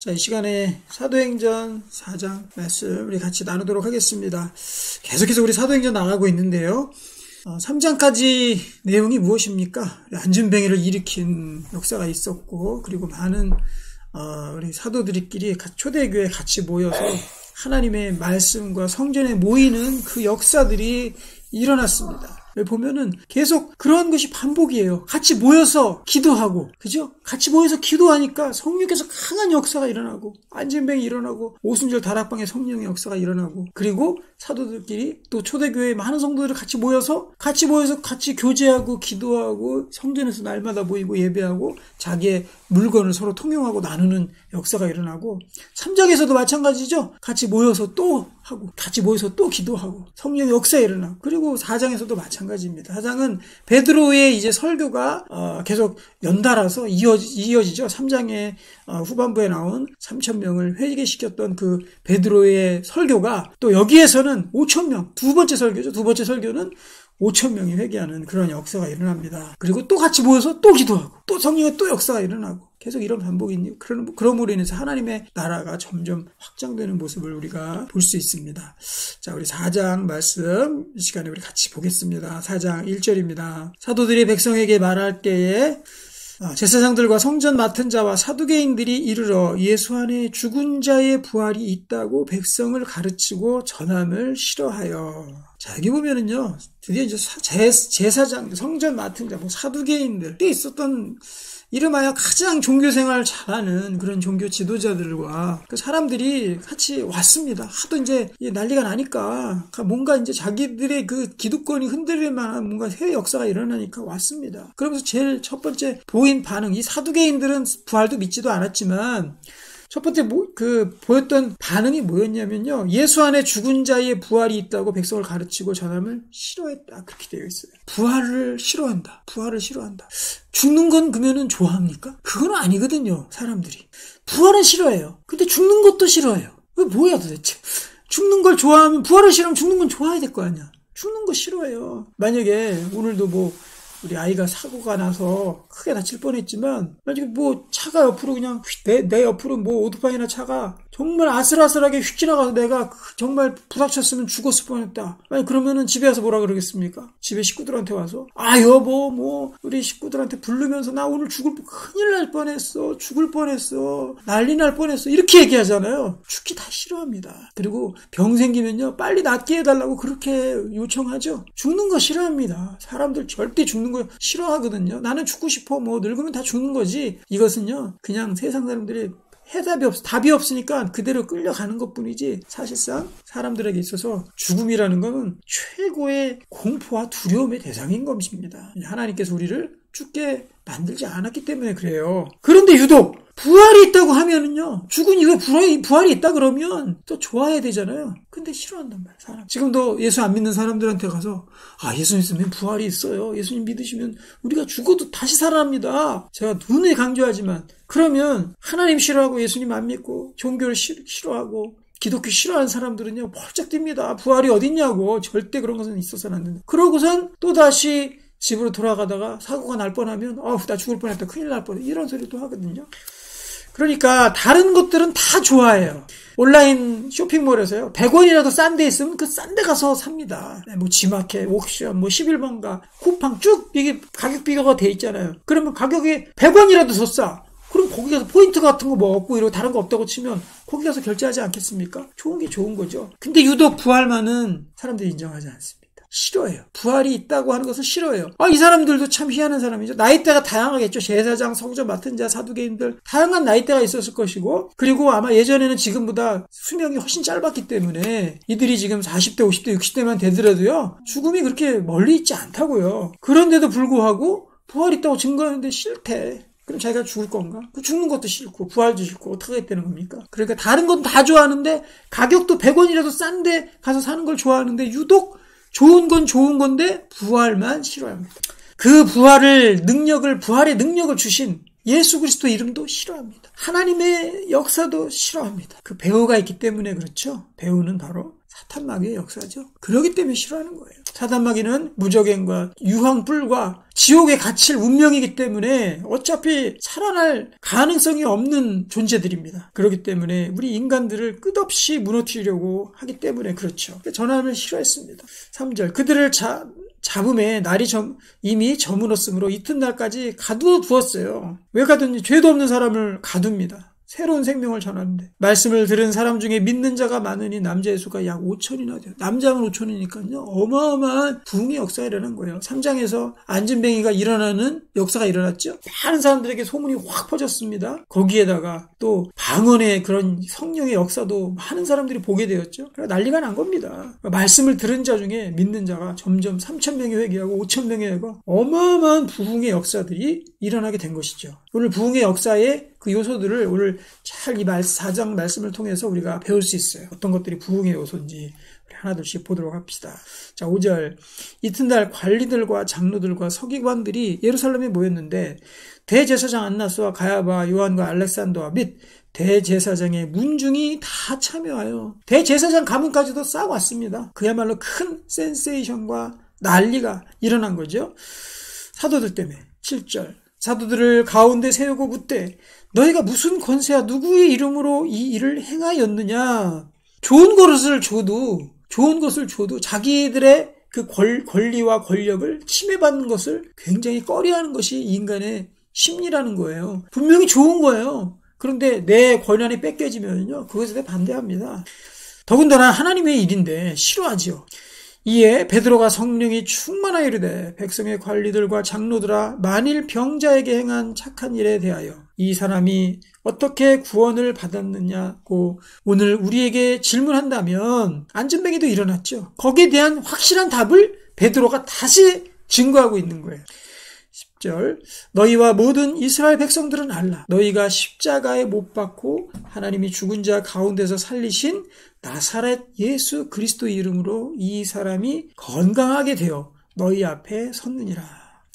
자, 이 시간에 사도행전 4장 말씀 우리 같이 나누도록 하겠습니다. 계속해서 우리 사도행전 나가고 있는데요. 3장까지 내용이 무엇입니까? 안진뱅이를 일으킨 역사가 있었고, 그리고 많은 우리 사도들끼리 초대교회에 같이 모여서 하나님의 말씀과 성전에 모이는 그 역사들이 일어났습니다. 보면은 계속 그런 것이 반복이에요. 같이 모여서 기도하고, 그죠? 같이 모여서 기도하니까 성령께서 강한 역사가 일어나고, 안진뱅이 일어나고, 오순절 다락방에 성령의 역사가 일어나고, 그리고 사도들끼리 또 초대교회의 많은 성도들이 같이 모여서 같이 교제하고, 기도하고, 성전에서 날마다 모이고 예배하고, 자기의 물건을 서로 통용하고 나누는 역사가 일어나고, 3장에서도 마찬가지죠. 같이 모여서 또 하고, 같이 모여서 또 기도하고, 성령의 역사가 일어나고, 그리고 4장에서도 마찬가지입니다. 4장은 베드로의 이제 설교가 계속 연달아서 이어지죠. 3장의 후반부에 나온 3,000명을 회개시켰던 그 베드로의 설교가 또 여기에서는 5,000명, 두 번째 설교죠. 두 번째 설교는 5,000명이 회개하는 그런 역사가 일어납니다. 그리고 또 같이 모여서 또 기도하고, 또 성령의 또 역사가 일어나고, 계속 이런 반복이 그럼으로 인해서 하나님의 나라가 점점 확장되는 모습을 우리가 볼 수 있습니다. 자, 우리 4장 말씀 이 시간에 우리 같이 보겠습니다. 4장 1절입니다. 사도들이 백성에게 말할 때에 제사장들과 성전 맡은 자와 사두개인들이 이르러 예수 안에 죽은 자의 부활이 있다고 백성을 가르치고 전함을 싫어하여. 자, 여기 보면은요, 드디어 이제 제사장, 성전 맡은 자, 사두개인들, 때 있었던 이름하여 가장 종교생활 잘하는 그런 종교 지도자들과 그 사람들이 같이 왔습니다. 하도 이제 난리가 나니까 뭔가 이제 자기들의 그 기득권이 흔들릴 만한 뭔가 새 역사가 일어나니까 왔습니다. 그러면서 제일 첫 번째 보인 반응, 이 사두개인들은 부활도 믿지도 않았지만 첫 번째 보였던 반응이 뭐였냐면요. 예수 안에 죽은 자의 부활이 있다고 백성을 가르치고 전함을 싫어했다. 그렇게 되어 있어요. 부활을 싫어한다. 부활을 싫어한다. 죽는 건 그러면은 좋아합니까? 그건 아니거든요. 사람들이. 부활은 싫어해요. 근데 죽는 것도 싫어해요. 왜 뭐야 도대체. 죽는 걸 좋아하면 부활을 싫어하면 죽는 건 좋아야 될 거 아니야. 죽는 거 싫어해요. 만약에 오늘도 우리 아이가 사고가 나서 크게 다칠 뻔했지만 만약에 차가 옆으로 그냥 내 옆으로 오토바이나 차가 정말 아슬아슬하게 휙 지나가서 내가 정말 부닥쳤으면 죽었을 뻔했다. 아니 그러면은 집에 와서 뭐라 그러겠습니까? 집에 식구들한테 와서 여보 우리 식구들한테 부르면서 나 오늘 큰일 날 뻔했어. 죽을 뻔했어. 난리 날 뻔했어. 이렇게 얘기하잖아요. 죽기 다 싫어합니다. 그리고 병 생기면요 빨리 낫게 해달라고 그렇게 요청하죠. 죽는 거 싫어합니다. 사람들 절대 죽는 거 싫어하거든요. 나는 죽고 싶어. 늙으면 다 죽는 거지. 이것은요 그냥 세상 사람들이 답이 없으니까 그대로 끌려가는 것뿐이지 사실상 사람들에게 있어서 죽음이라는 것은 최고의 공포와 두려움의 대상인 것입니다. 하나님께서 우리를 죽게 만들지 않았기 때문에 그래요. 그런데 유독 부활이 있다고 하면은요, 죽은 이후에 부활이 있다 그러면 또 좋아해야 되잖아요. 근데 싫어한단 말이에요, 사람. 지금도 예수 안 믿는 사람들한테 가서, 예수 믿으면 부활이 있어요. 예수님 믿으시면 우리가 죽어도 다시 살아납니다. 제가 눈에 강조하지만, 그러면 하나님 싫어하고 예수님 안 믿고, 종교를 싫어하고, 기독교 싫어하는 사람들은요, 펄쩍 뜁니다. 부활이 어딨냐고. 절대 그런 것은 있어서는 안 된다. 그러고선 또다시 집으로 돌아가다가 사고가 날 뻔하면, 나 죽을 뻔했다. 큰일 날 뻔했다. 이런 소리도 하거든요. 그러니까 다른 것들은 다 좋아해요. 온라인 쇼핑몰에서요. 100원이라도 싼 데 있으면 그 싼 데 가서 삽니다. 지마켓, 옥션, 11번가, 쿠팡 쭉 이게 가격 비교가 돼 있잖아요. 그러면 가격이 100원이라도 더 싸. 그럼 거기 가서 포인트 같은 거 얻고 이러고 다른 거 없다고 치면 거기 가서 결제하지 않겠습니까? 좋은 게 좋은 거죠. 근데 유독 부활만은 사람들이 인정하지 않습니다. 싫어해요. 부활이 있다고 하는 것을 싫어해요. 이 사람들도 참 희한한 사람이죠. 나이대가 다양하겠죠. 제사장, 성전 맡은 자, 사두개인들 다양한 나이대가 있었을 것이고 그리고 아마 예전에는 지금보다 수명이 훨씬 짧았기 때문에 이들이 지금 40대, 50대, 60대만 되더라도요. 죽음이 그렇게 멀리 있지 않다고요. 그런데도 불구하고 부활이 있다고 증거하는데 싫대. 그럼 자기가 죽을 건가? 죽는 것도 싫고 부활도 싫고 어떻게 하겠다는 겁니까? 그러니까 다른 건 다 좋아하는데 가격도 100원이라도 싼데 가서 사는 걸 좋아하는데 유독 좋은 건 좋은 건데 부활만 싫어합니다. 그 부활의 능력을 주신 예수 그리스도 이름도 싫어합니다. 하나님의 역사도 싫어합니다. 그 배우가 있기 때문에 그렇죠. 배우는 바로 사탄마귀의 역사죠. 그렇기 때문에 싫어하는 거예요. 사탄마귀는 무적행과 유황불과 지옥에 갇힐 운명이기 때문에 어차피 살아날 가능성이 없는 존재들입니다. 그렇기 때문에 우리 인간들을 끝없이 무너뜨리려고 하기 때문에 그렇죠. 전함을 싫어했습니다. 3절 그들을 잡음에 날이 이미 저물었으므로 이튿날까지 가두었어요. 왜 가두니? 죄도 없는 사람을 가둡니다. 새로운 생명을 전하는데 말씀을 들은 사람 중에 믿는 자가 많으니 남자의 수가 약 5천이나 돼요. 남자만 5천이니까요. 어마어마한 부흥의 역사가 일어난 거예요. 3장에서 안진뱅이가 일어나는 역사가 일어났죠. 많은 사람들에게 소문이 확 퍼졌습니다. 거기에다가 또 방언의 그런 성령의 역사도 많은 사람들이 보게 되었죠. 난리가 난 겁니다. 말씀을 들은 자 중에 믿는 자가 점점 3,000명이 회개하고 5,000명이 회개하고 어마어마한 부흥의 역사들이 일어나게 된 것이죠. 오늘 부흥의 역사의 그 요소들을 오늘 잘 이 4장 말씀을 통해서 우리가 배울 수 있어요. 어떤 것들이 부흥의 요소인지 우리 하나둘씩 보도록 합시다. 자, 5절 이튿날 관리들과 장로들과 서기관들이 예루살렘에 모였는데 대제사장 안나스와 가야바, 요한과 알렉산더와 및 대제사장의 문중이 다 참여하여 대제사장 가문까지도 싹 왔습니다. 그야말로 큰 센세이션과 난리가 일어난 거죠. 사도들 때문에. 7절 사도들을 가운데 세우고 묻되 너희가 무슨 권세야 누구의 이름으로 이 일을 행하였느냐. 좋은 것을 줘도 자기들의 그 권리와 권력을 침해받는 것을 굉장히 꺼려하는 것이 인간의 심리라는 거예요. 분명히 좋은 거예요. 그런데 내 권한이 뺏겨지면요 그것에 대해 반대합니다. 더군다나 하나님의 일인데 싫어하지요. 이에 베드로가 성령이 충만하여 이르되 백성의 관리들과 장로들아 만일 병자에게 행한 착한 일에 대하여 이 사람이 어떻게 구원을 받았느냐고 오늘 우리에게 질문한다면 안진뱅이도 일어났죠. 거기에 대한 확실한 답을 베드로가 다시 증거하고 있는 거예요. 10절 너희와 모든 이스라엘 백성들은 알라. 너희가 십자가에 못 박고 하나님이 죽은 자 가운데서 살리신 나사렛 예수 그리스도의 이름으로 이 사람이 건강하게 되어 너희 앞에 섰느니라.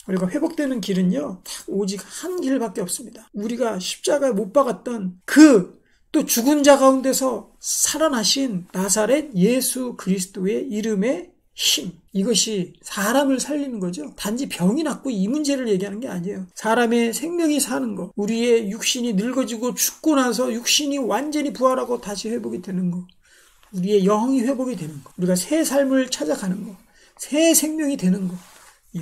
우리가 회복되는 길은요 오직 한 길밖에 없습니다. 우리가 십자가에 못 박았던 그 또 죽은 자 가운데서 살아나신 나사렛 예수 그리스도의 이름의 힘, 이것이 사람을 살리는 거죠. 단지 병이 낫고 이 문제를 얘기하는 게 아니에요. 사람의 생명이 사는 거, 우리의 육신이 늙어지고 죽고 나서 육신이 완전히 부활하고 다시 회복이 되는 거, 우리의 영이 회복이 되는 거, 우리가 새 삶을 찾아가는 거, 새 생명이 되는 거, 이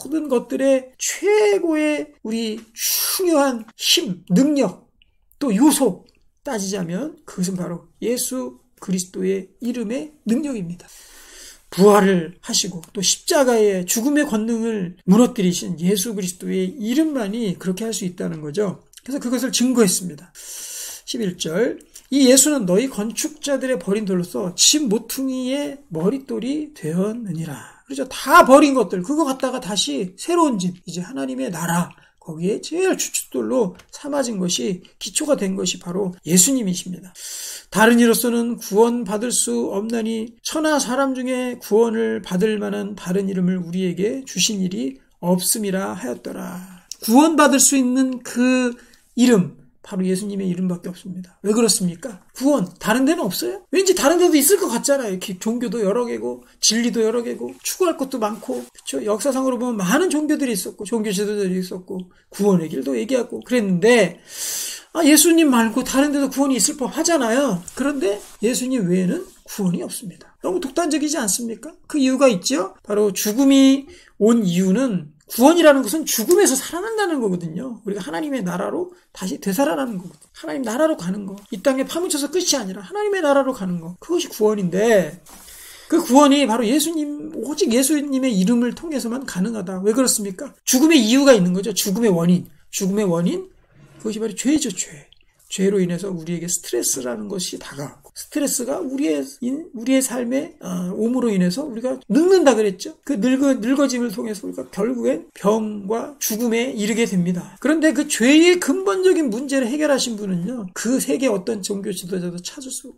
모든 것들의 최고의 우리 중요한 힘, 능력, 또 요소 따지자면 그것은 바로 예수 그리스도의 이름의 능력입니다. 부활을 하시고 또 십자가의 죽음의 권능을 무너뜨리신 예수 그리스도의 이름만이 그렇게 할 수 있다는 거죠. 그래서 그것을 증거했습니다. 11절 이 예수는 너희 건축자들의 버린 돌로서 집 모퉁이의 머릿돌이 되었느니라. 그렇죠. 다 버린 것들 그거 갖다가 다시 새로운 집 이제 하나님의 나라 거기에 제일 주춧돌로 삼아진 것이 기초가 된 것이 바로 예수님이십니다. 다른 이로서는 구원받을 수 없나니 천하 사람 중에 구원을 받을 만한 다른 이름을 우리에게 주신 일이 없음이라 하였더라. 구원받을 수 있는 그 이름 바로 예수님의 이름밖에 없습니다. 왜 그렇습니까? 구원 다른 데는 없어요? 왠지 다른 데도 있을 것 같잖아요. 이렇게 종교도 여러 개고 진리도 여러 개고 추구할 것도 많고 그렇죠? 역사상으로 보면 많은 종교들이 있었고 종교 제도들이 있었고 구원의 길도 얘기하고 그랬는데 예수님 말고 다른 데도 구원이 있을 법 하잖아요. 그런데 예수님 외에는 구원이 없습니다. 너무 독단적이지 않습니까? 그 이유가 있죠. 바로 죽음이 온 이유는 구원이라는 것은 죽음에서 살아난다는 거거든요. 우리가 하나님의 나라로 다시 되살아나는 거거든요. 하나님 나라로 가는 거. 이 땅에 파묻혀서 끝이 아니라 하나님의 나라로 가는 거. 그것이 구원인데 그 구원이 바로 오직 예수님의 이름을 통해서만 가능하다. 왜 그렇습니까? 죽음의 이유가 있는 거죠. 죽음의 원인. 그것이 바로 죄죠, 죄. 죄로 인해서 우리에게 스트레스라는 것이 다가왔고 스트레스가 우리의 삶의 옴으로 인해서 우리가 늙는다 그랬죠. 그 늙어짐을 통해서 우리가 결국엔 병과 죽음에 이르게 됩니다. 그런데 그 죄의 근본적인 문제를 해결하신 분은요. 그 세계 어떤 종교 지도자도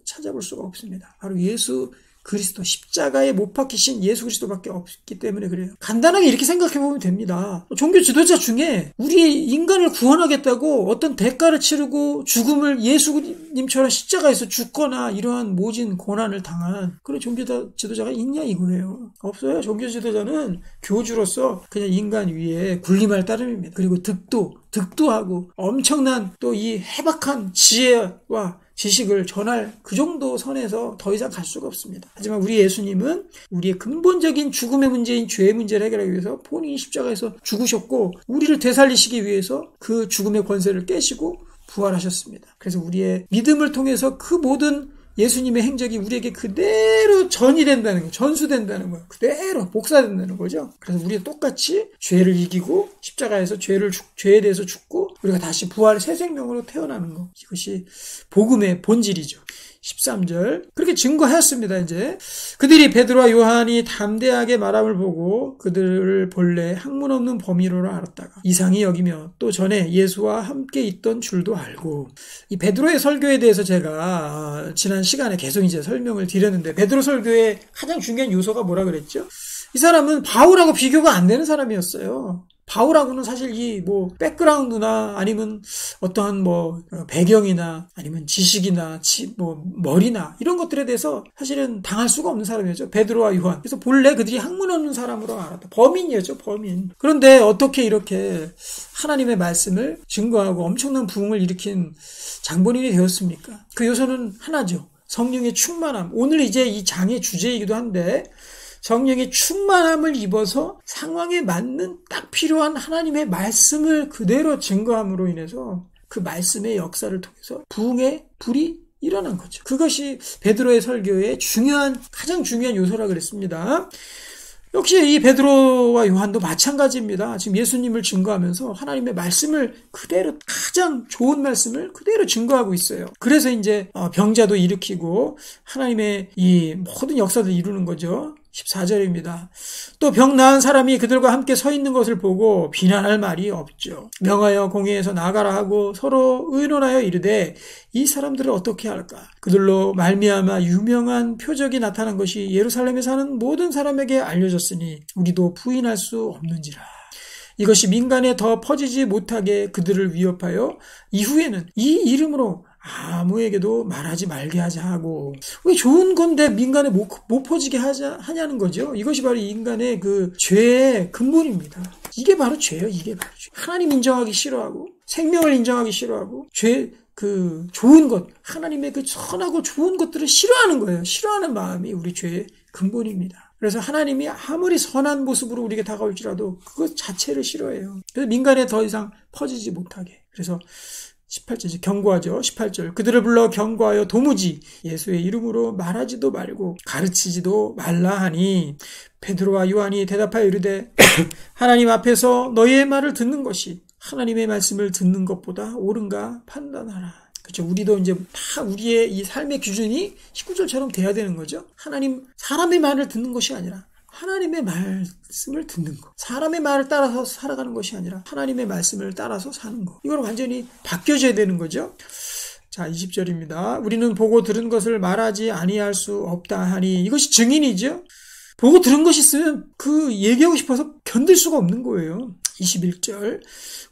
찾아볼 수가 없습니다. 바로 예수 그리스도, 십자가에 못 박히신 예수 그리스도밖에 없기 때문에 그래요. 간단하게 이렇게 생각해보면 됩니다. 종교 지도자 중에 우리 인간을 구원하겠다고 어떤 대가를 치르고 죽음을 예수님처럼 십자가에서 죽거나 이러한 모진 고난을 당한 그런 종교 지도자가 있냐 이거예요. 없어요. 종교 지도자는 교주로서 그냥 인간 위에 군림할 따름입니다. 그리고 득도하고 엄청난 또 이 해박한 지혜와 지식을 전할 그 정도 선에서 더 이상 갈 수가 없습니다. 하지만 우리 예수님은 우리의 근본적인 죽음의 문제인 죄의 문제를 해결하기 위해서 본인이 십자가에서 죽으셨고 우리를 되살리시기 위해서 그 죽음의 권세를 깨시고 부활하셨습니다. 그래서 우리의 믿음을 통해서 그 모든 예수님의 행적이 우리에게 그대로 전이된다는 거예요. 전수된다는 거예요. 그대로 복사된다는 거죠. 그래서 우리가 똑같이 죄를 이기고 십자가에서 죄에 대해서 죽고 우리가 다시 부활 새 생명으로 태어나는 거. 이것이 복음의 본질이죠. 13절 그렇게 증거하였습니다. 이제 그들이 베드로와 요한이 담대하게 말함을 보고 그들을 본래 학문 없는 범인으로 알았다가 이상히 여기며 또 전에 예수와 함께 있던 줄도 알고 이 베드로의 설교에 대해서 제가 지난 시간에 계속 이제 설명을 드렸는데 베드로 설교의 가장 중요한 요소가 뭐라 그랬죠? 이 사람은 바울하고 비교가 안 되는 사람이었어요. 바울하고는 사실 이 백그라운드나 아니면 어떠한 배경이나 아니면 지식이나 머리나 이런 것들에 대해서 사실은 당할 수가 없는 사람이었죠. 베드로와 요한. 그래서 본래 그들이 학문 없는 사람으로 알았다. 범인이었죠. 범인. 그런데 어떻게 이렇게 하나님의 말씀을 증거하고 엄청난 부흥을 일으킨 장본인이 되었습니까? 그 요소는 하나죠. 성령의 충만함. 오늘 이제 이 장의 주제이기도 한데 성령의 충만함을 입어서 상황에 맞는 딱 필요한 하나님의 말씀을 그대로 증거함으로 인해서 그 말씀의 역사를 통해서 부흥의 불이 일어난 거죠. 그것이 베드로의 설교의 가장 중요한 요소라 그랬습니다. 역시 이 베드로와 요한도 마찬가지입니다. 지금 예수님을 증거하면서 하나님의 말씀을 그대로 가장 좋은 말씀을 그대로 증거하고 있어요. 그래서 이제 병자도 일으키고 하나님의 이 모든 역사를 이루는 거죠. 14절입니다. 또 병 나은 사람이 그들과 함께 서 있는 것을 보고 비난할 말이 없죠. 명하여 공회에서 나가라 하고 서로 의논하여 이르되 이 사람들을 어떻게 할까? 그들로 말미암아 유명한 표적이 나타난 것이 예루살렘에 사는 모든 사람에게 알려졌으니 우리도 부인할 수 없는지라. 이것이 민간에 더 퍼지지 못하게 그들을 위협하여 이후에는 이 이름으로 아무에게도 말하지 말게 하자 하고 왜 좋은 건데 민간에 못 퍼지게 하냐는 거죠. 이것이 바로 인간의 그 죄의 근본입니다. 이게 바로 죄예요. 이게 바로 죄. 하나님 인정하기 싫어하고 생명을 인정하기 싫어하고 좋은 것 하나님의 그 선하고 좋은 것들을 싫어하는 거예요. 싫어하는 마음이 우리 죄의 근본입니다. 그래서 하나님이 아무리 선한 모습으로 우리에게 다가올지라도 그것 자체를 싫어해요. 그래서 민간에 더 이상 퍼지지 못하게. 그래서 18절 경고하죠. 18절 그들을 불러 경고하여 도무지 예수의 이름으로 말하지도 말고 가르치지도 말라 하니 베드로와 요한이 대답하여 이르되 하나님 앞에서 너희의 말을 듣는 것이 하나님의 말씀을 듣는 것보다 옳은가 판단하라. 그렇죠. 우리도 이제 다 우리의 이 삶의 기준이 19절처럼 돼야 되는 거죠. 사람의 말을 듣는 것이 아니라 하나님의 말씀을 듣는 것. 사람의 말을 따라서 살아가는 것이 아니라 하나님의 말씀을 따라서 사는 것. 이걸 완전히 바뀌어져야 되는 거죠. 자, 20절입니다. 우리는 보고 들은 것을 말하지 아니할 수 없다 하니 이것이 증인이죠. 보고 들은 것이 있으면 그 얘기하고 싶어서 견딜 수가 없는 거예요. 21절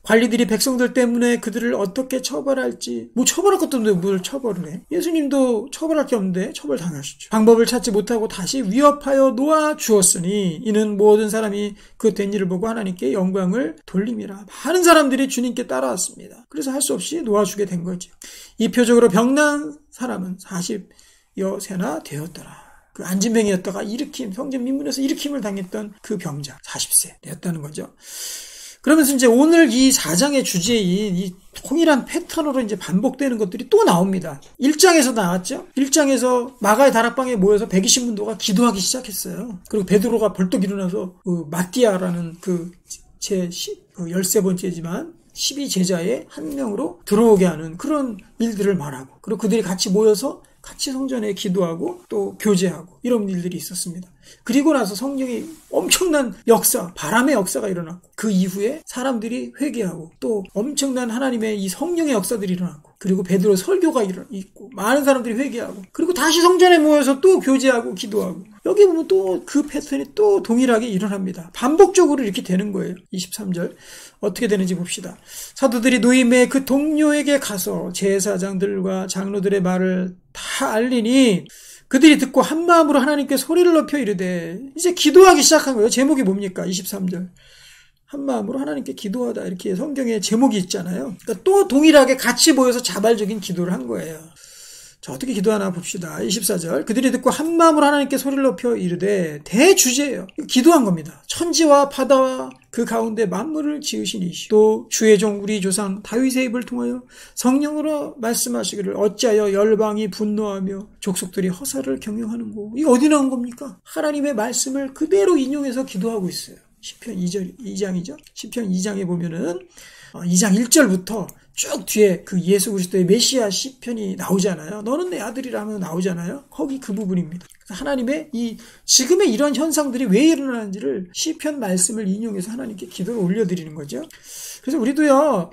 관리들이 백성들 때문에 그들을 어떻게 처벌할지 처벌할 것도 없는데 뭘 처벌을 해. 예수님도 처벌할 게 없는데 처벌당하셨죠. 방법을 찾지 못하고 다시 위협하여 놓아주었으니 이는 모든 사람이 그 된 일을 보고 하나님께 영광을 돌림이라. 많은 사람들이 주님께 따라왔습니다. 그래서 할 수 없이 놓아주게 된 거죠. 이 표적으로 병난 사람은 40여 세나 되었더라. 그 안진뱅이였다가 성전 민문에서 일으킴을 당했던 그 병자 40세 되었다는 거죠. 그러면서 이제 오늘 이 4장의 주제인 이 통일한 패턴으로 이제 반복되는 것들이 또 나옵니다. 1장에서 나왔죠. 1장에서 마가의 다락방에 모여서 120문도가 기도하기 시작했어요. 그리고 베드로가 벌떡 일어나서 마띠아라는 제 13번째지만 12제자의 한 명으로 들어오게 하는 그런 일들을 말하고 그리고 그들이 같이 모여서 같이 성전에 기도하고 또 교제하고 이런 일들이 있었습니다. 그리고 나서 성령이 엄청난 역사, 바람의 역사가 일어났고 그 이후에 사람들이 회개하고 또 엄청난 하나님의 이 성령의 역사들이 일어났고 그리고 베드로 설교가 있고 많은 사람들이 회개하고 그리고 다시 성전에 모여서 또 교제하고 기도하고 여기 보면 또 그 패턴이 또 동일하게 일어납니다. 반복적으로 이렇게 되는 거예요. 23절 어떻게 되는지 봅시다. 사도들이 노임의 그 동료에게 가서 제사장들과 장로들의 말을 다 알리니 그들이 듣고 한 마음으로 하나님께 소리를 높여 이르되 이제 기도하기 시작한 거예요. 제목이 뭡니까? 23절 한 마음으로 하나님께 기도하다 이렇게 성경에 제목이 있잖아요. 그러니까 또 동일하게 같이 모여서 자발적인 기도를 한 거예요. 자, 어떻게 기도하나 봅시다. 24절 그들이 듣고 한 마음으로 하나님께 소리를 높여 이르되 대주제예요. 기도한 겁니다. 천지와 바다와 그 가운데 만물을 지으신 이시 또 주의 종 우리 조상 다윗의 입을 통하여 성령으로 말씀하시기를 어찌하여 열방이 분노하며 족속들이 허사를 경영하는고 이게 어디 나온 겁니까? 하나님의 말씀을 그대로 인용해서 기도하고 있어요. 시편 2장이죠. 시편 2장에 보면은 2장 1절부터 쭉 뒤에 그 예수 그리스도의 메시아 시편이 나오잖아요. 너는 내 아들이라 하면 나오잖아요. 거기 그 부분입니다. 하나님의 이 지금의 이런 현상들이 왜 일어나는지를 시편 말씀을 인용해서 하나님께 기도를 올려드리는 거죠. 그래서 우리도요,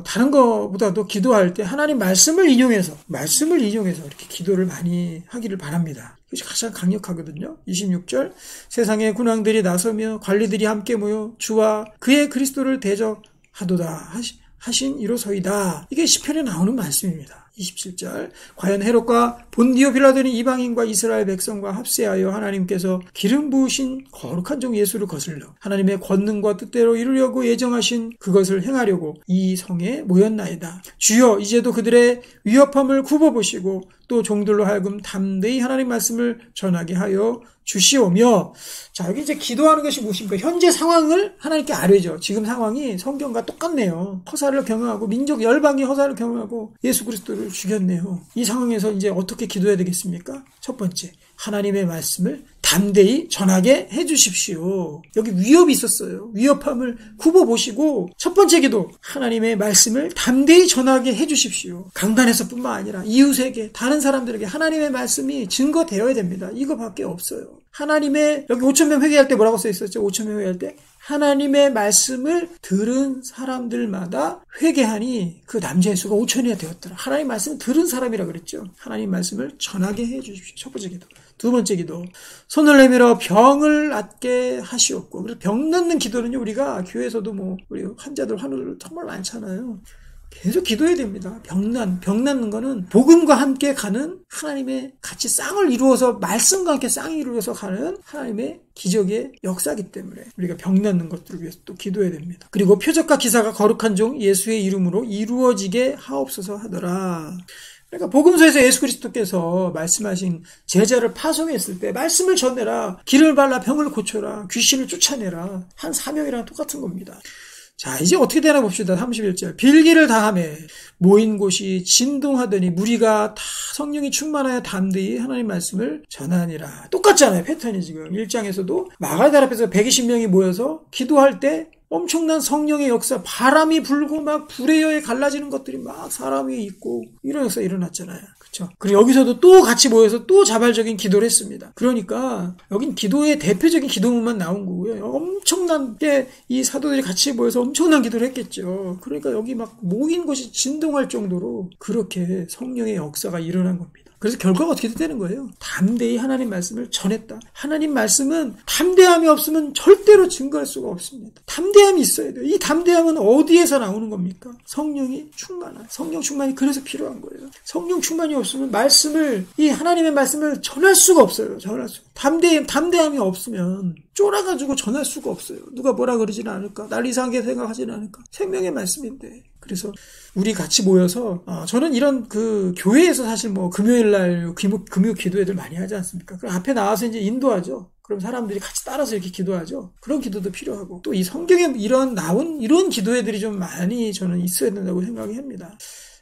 다른 거보다도 기도할 때 하나님 말씀을 인용해서 이렇게 기도를 많이 하기를 바랍니다. 그것이 가장 강력하거든요. 26절 세상의 군왕들이 나서며 관리들이 함께 모여 주와 그의 그리스도를 대적하도다 하신 이로소이다. 이게 시편에 나오는 말씀입니다. 27절 과연 헤롯과 본디오 빌라도니 이방인과 이스라엘 백성과 합세하여 하나님께서 기름 부으신 거룩한 종 예수를 거슬러 하나님의 권능과 뜻대로 이루려고 예정하신 그것을 행하려고 이 성에 모였나이다. 주여 이제도 그들의 위협함을 굽어보시고 또 종들로 하여금 담대히 하나님 말씀을 전하게 하여 주시오며 자 여기 이제 기도하는 것이 무엇입니까? 현재 상황을 하나님께 아뢰죠. 지금 상황이 성경과 똑같네요. 허사를 경영하고 민족 열방이 허사를 경영하고 예수 그리스도를 죽였네요. 이 상황에서 이제 어떻게 기도해야 되겠습니까? 첫 번째 하나님의 말씀을 담대히 전하게 해주십시오. 여기 위협이 있었어요. 위협함을 굽어보시고 첫 번째 기도 하나님의 말씀을 담대히 전하게 해주십시오. 강단에서뿐만 아니라 이웃에게 다른 사람들에게 하나님의 말씀이 증거되어야 됩니다. 이거밖에 없어요. 하나님의 여기 5,000명 회개할 때 뭐라고 써있었죠? 5,000명 회개할 때 하나님의 말씀을 들은 사람들마다 회개하니 그 남자의 수가 5,000이나 되었더라. 하나님 말씀을 들은 사람이라 그랬죠. 하나님 말씀을 전하게 해주십시오. 첫 번째 기도. 두 번째 기도 손을 내밀어 병을 낫게 하시옵고 그래서 병 낫는 기도는요 우리가 교회에서도 우리 환자들 환우들 정말 많잖아요. 계속 기도해야 됩니다. 병 낫는 거는 복음과 함께 가는 하나님의 같이 쌍을 이루어서 말씀과 함께 쌍을 이루어서 가는 하나님의 기적의 역사이기 때문에 우리가 병 낫는 것들을 위해서 또 기도해야 됩니다. 그리고 표적과 기사가 거룩한 종 예수의 이름으로 이루어지게 하옵소서 하더라. 그러니까 복음서에서 예수 그리스도께서 말씀하신 제자를 파송했을 때 말씀을 전해라, 기름을 발라 병을 고쳐라, 귀신을 쫓아내라 한 사명이랑 똑같은 겁니다. 자 이제 어떻게 되나 봅시다. 31절 빌기를 다하매 모인 곳이 진동하더니 무리가 다 성령이 충만하여 담대히 하나님 말씀을 전하니라. 똑같잖아요. 패턴이 지금 1장에서도 마가달 앞에서 120명이 모여서 기도할 때 엄청난 성령의 역사, 바람이 불고 막 불의 여에 갈라지는 것들이 막 사람이 있고 이런 역사 일어났잖아요. 그렇죠? 그리고 여기서도 또 같이 모여서 또 자발적인 기도를 했습니다. 그러니까 여긴 기도의 대표적인 기도문만 나온 거고요. 엄청나게 이 사도들이 같이 모여서 엄청난 기도를 했겠죠. 그러니까 여기 막 모인 것이 진동할 정도로 그렇게 성령의 역사가 일어난 겁니다. 그래서 결과가 어떻게 되는 거예요? 담대히 하나님 말씀을 전했다. 하나님 말씀은 담대함이 없으면 절대로 증거할 수가 없습니다. 담대함이 있어야 돼요. 이 담대함은 어디에서 나오는 겁니까? 성령이 충만한. 성령 충만이 그래서 필요한 거예요. 성령 충만이 없으면 이 하나님의 말씀을 전할 수가 없어요. 담대함이 없으면 쫄아가지고 전할 수가 없어요. 누가 뭐라 그러지는 않을까? 날 이상하게 생각하지는 않을까? 생명의 말씀인데. 그래서 우리 같이 모여서 저는 이런 그 교회에서 사실 금요일날 금요 기도 애들 많이 하지 않습니까? 그럼 앞에 나와서 이제 인도하죠. 그럼 사람들이 같이 따라서 이렇게 기도하죠. 그런 기도도 필요하고 또 이 성경에 나온 이런 기도 애들이 좀 많이 저는 있어야 된다고 생각합니다.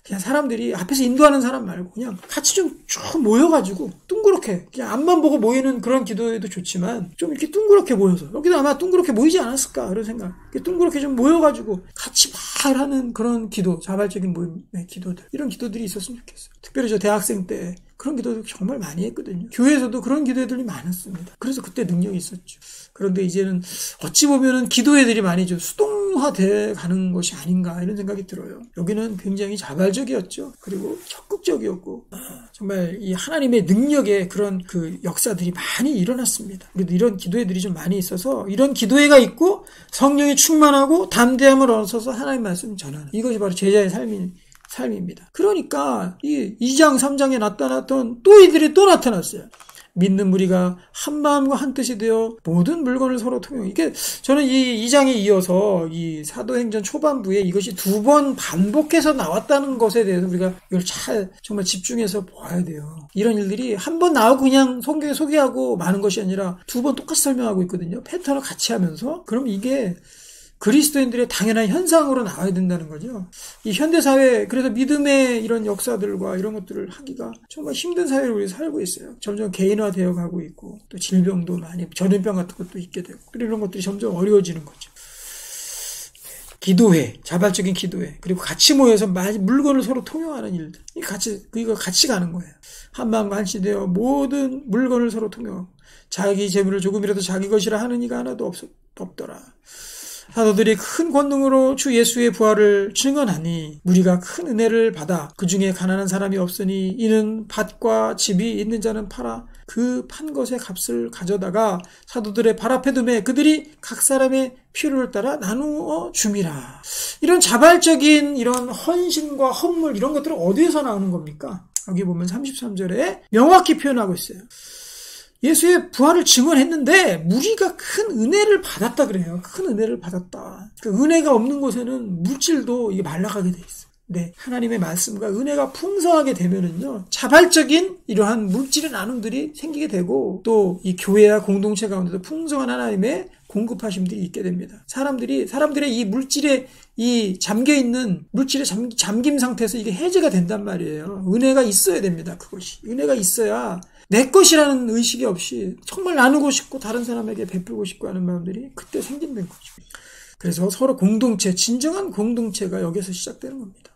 그냥 사람들이 앞에서 인도하는 사람 말고 그냥 같이 좀 쭉 모여가지고 둥그렇게 그냥 앞만 보고 모이는 그런 기도에도 좋지만 좀 이렇게 둥그렇게 모여서 여기도 아마 둥그렇게 모이지 않았을까 그런 생각. 둥그렇게 좀 모여가지고 같이 막 하는 그런 기도, 자발적인 모임의 기도들 이런 기도들이 있었으면 좋겠어요. 특별히 저 대학생 때 그런 기도도 정말 많이 했거든요. 교회에서도 그런 기도회들이 많았습니다. 그래서 그때 능력이 있었죠. 그런데 이제는 어찌 보면은 기도회들이 많이 좀 수동화돼 가는 것이 아닌가 이런 생각이 들어요. 여기는 굉장히 자발적이었죠. 그리고 적극적이었고 정말 이 하나님의 능력의 그런 그 역사들이 많이 일어났습니다. 우리도 이런 기도회들이 좀 많이 있어서 이런 기도회가 있고 성령이 충만하고 담대함을 얻어서 하나님 말씀 전하는 이것이 바로 제자의 삶입니다. 그러니까 이 2장 3장에 나타났던 또 이들이 또 나타났어요. 믿는 무리가 한 마음과 한 뜻이 되어 모든 물건을 서로 통용. 이게 저는 이 2장에 이어서 이 사도행전 초반부에 이것이 2번 반복해서 나왔다는 것에 대해서 우리가 이걸 정말 집중해서 보아야 돼요. 이런 일들이 한 번 나오고 그냥 성경에 소개하고 마는 것이 아니라 2번 똑같이 설명하고 있거든요. 패턴을 같이 하면서. 그럼 이게 그리스도인들의 당연한 현상으로 나와야 된다는 거죠. 이 현대사회, 그래서 믿음의 이런 역사들과 이런 것들을 하기가 정말 힘든 사회를 우리 살고 있어요. 점점 개인화되어 가고 있고, 또 질병도 많이, 전염병 같은 것도 있게 되고, 이런 것들이 점점 어려워지는 거죠. 기도회, 자발적인 기도회, 그리고 같이 모여서 물건을 서로 통용하는 일들. 이거 같이 가는 거예요. 한 마음과 한시 되어 모든 물건을 서로 통용하고, 자기 재물을 조금이라도 자기 것이라 하는 이가 하나도 없더라. 사도들이 큰 권능으로 주 예수의 부활을 증언하니 무리가 큰 은혜를 받아 그 중에 가난한 사람이 없으니 이는 밭과 집이 있는 자는 팔아 그 판 것의 값을 가져다가 사도들의 발 앞에 두매 그들이 각 사람의 필요를 따라 나누어 줌이라. 이런 자발적인 이런 헌신과 헌물 이런 것들은 어디에서 나오는 겁니까? 여기 보면 33절에 명확히 표현하고 있어요. 예수의 부활을 증언했는데 무리가 큰 은혜를 받았다 그래요. 큰 은혜를 받았다. 그 은혜가 없는 곳에는 물질도 이게 말라가게 돼 있어요. 네, 하나님의 말씀과 은혜가 풍성하게 되면은요, 자발적인 이러한 물질의 나눔들이 생기게 되고 또 이 교회와 공동체 가운데도 풍성한 하나님의 공급하심들이 있게 됩니다. 사람들의 이 물질에 이 잠겨있는 물질의 잠김 상태에서 이게 해제가 된단 말이에요. 은혜가 있어야 됩니다. 그것이. 은혜가 있어야 내 것이라는 의식이 없이 정말 나누고 싶고 다른 사람에게 베풀고 싶고 하는 마음들이 그때 생긴다는 거죠. 그래서 서로 공동체, 진정한 공동체가 여기서 시작되는 겁니다.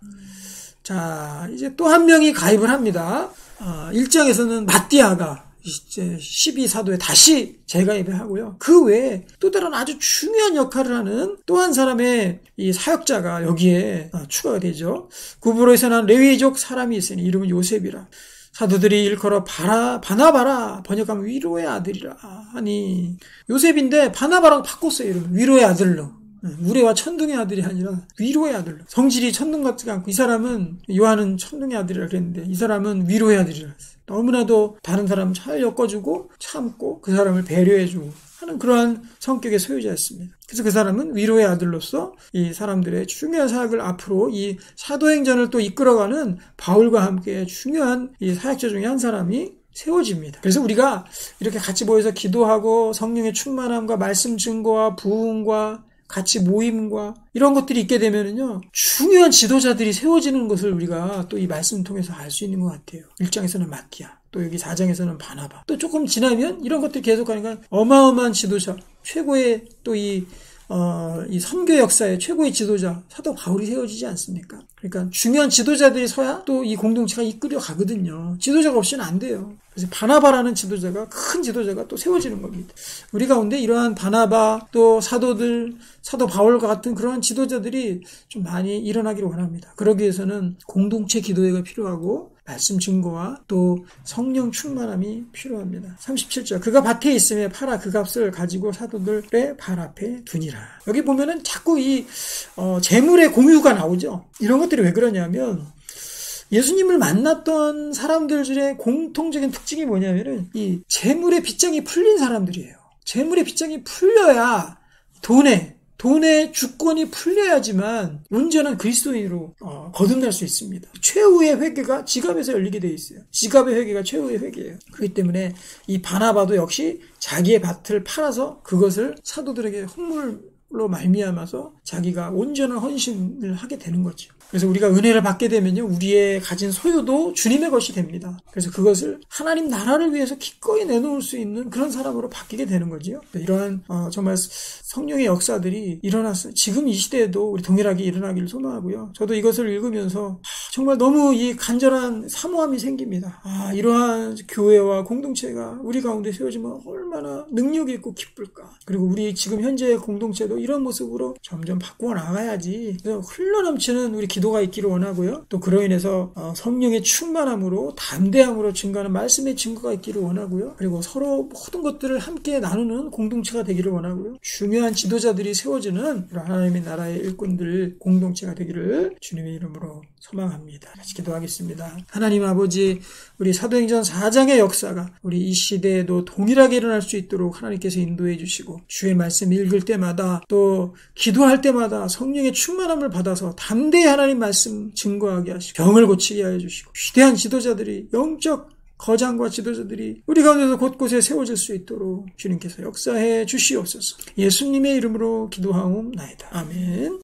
자, 이제 또 한 명이 가입을 합니다. 1장에서는 마띠아가 이제 12사도에 다시 재가입을 하고요. 그 외에 또 다른 아주 중요한 역할을 하는 또 한 사람의 이 사역자가 여기에 추가가 되죠. 구브로에서 난 레위족 사람이 있으니 이름은 요셉이라. 사도들이 일컬어 바나바라 번역하면 위로의 아들이라 하니 요셉인데 바나바라고 바꿨어요. 이름을 위로의 아들로. 우레와 천둥의 아들이 아니라 위로의 아들로. 성질이 천둥 같지가 않고 이 사람은 요한은 천둥의 아들이라 그랬는데 이 사람은 위로의 아들이라 했어요. 너무나도 다른 사람 잘 엮어주고 참고 그 사람을 배려해주고 하는 그러한 성격의 소유자였습니다. 그래서 그 사람은 위로의 아들로서 이 사람들의 중요한 사역을 앞으로 이 사도행전을 또 이끌어가는 바울과 함께 중요한 이 사역자 중에 한 사람이 세워집니다. 그래서 우리가 이렇게 같이 모여서 기도하고 성령의 충만함과 말씀 증거와 부흥과 같이 모임과 이런 것들이 있게 되면은요, 중요한 지도자들이 세워지는 것을 우리가 또 이 말씀 통해서 알 수 있는 것 같아요. 1장에서는 마띠아, 또 여기 4장에서는 바나바. 또 조금 지나면 이런 것들이 계속 가니까 어마어마한 지도자, 최고의 또 이 선교 역사의 최고의 지도자, 사도 바울이 세워지지 않습니까? 그러니까 중요한 지도자들이 서야 또 이 공동체가 이끌어 가거든요. 지도자가 없이는 안 돼요. 그래서 바나바라는 지도자가, 큰 지도자가 또 세워지는 겁니다. 우리 가운데 이러한 바나바, 또 사도들, 사도 바울과 같은 그러한 지도자들이 좀 많이 일어나기를 원합니다. 그러기 위해서는 공동체 기도회가 필요하고, 말씀 증거와 또 성령 충만함이 필요합니다. 37절. 그가 밭에 있음에 팔아 그 값을 가지고 사도들의 발 앞에 두니라. 여기 보면은 자꾸 이 재물의 공유가 나오죠. 이런 것들이 왜 그러냐면 예수님을 만났던 사람들의 공통적인 특징이 뭐냐면은 이 재물의 빗장이 풀린 사람들이에요. 재물의 빗장이 풀려야 돈의 주권이 풀려야지만 온전한 그리스도인으로 거듭날 수 있습니다. 최후의 회개가 지갑에서 열리게 돼 있어요. 지갑의 회개가 최후의 회개예요. 그렇기 때문에 이 바나바도 역시 자기의 밭을 팔아서 그것을 사도들에게 헌물로 말미암아서 자기가 온전한 헌신을 하게 되는 거죠. 그래서 우리가 은혜를 받게 되면요, 우리의 가진 소유도 주님의 것이 됩니다. 그래서 그것을 하나님 나라를 위해서 기꺼이 내놓을 수 있는 그런 사람으로 바뀌게 되는 거지요. 이러한 정말 성령의 역사들이 일어났어요. 지금 이 시대에도 우리 동일하게 일어나기를 소망하고요. 저도 이것을 읽으면서 정말 너무 이 간절한 사모함이 생깁니다. 이러한 교회와 공동체가 우리 가운데 세워지면 얼마나 능력이 있고 기쁠까. 그리고 우리 지금 현재의 공동체도 이런 모습으로 점점 바꾸어 나가야지. 그래서 흘러넘치는 우리 기도가 있기를 원하고요. 또 그로 인해서 성령의 충만함으로 담대함으로 증거하는 말씀의 증거가 있기를 원하고요. 그리고 서로 모든 것들을 함께 나누는 공동체가 되기를 원하고요. 중요한 지도자들이 세워지는 하나님의 나라의 일꾼들 공동체가 되기를 주님의 이름으로 소망합니다. 같이 기도하겠습니다. 하나님 아버지, 우리 사도행전 4장의 역사가 우리 이 시대에도 동일하게 일어날 수 있도록 하나님께서 인도해 주시고, 주의 말씀 읽을 때마다 또 기도할 때마다 성령의 충만함을 받아서 담대히 하나님 말씀 증거하게 하시고 병을 고치게 하여 주시고, 위대한 지도자들이, 영적 거장과 지도자들이 우리 가운데서 곳곳에 세워질 수 있도록 주님께서 역사해 주시옵소서. 예수님의 이름으로 기도하옵나이다. 아멘.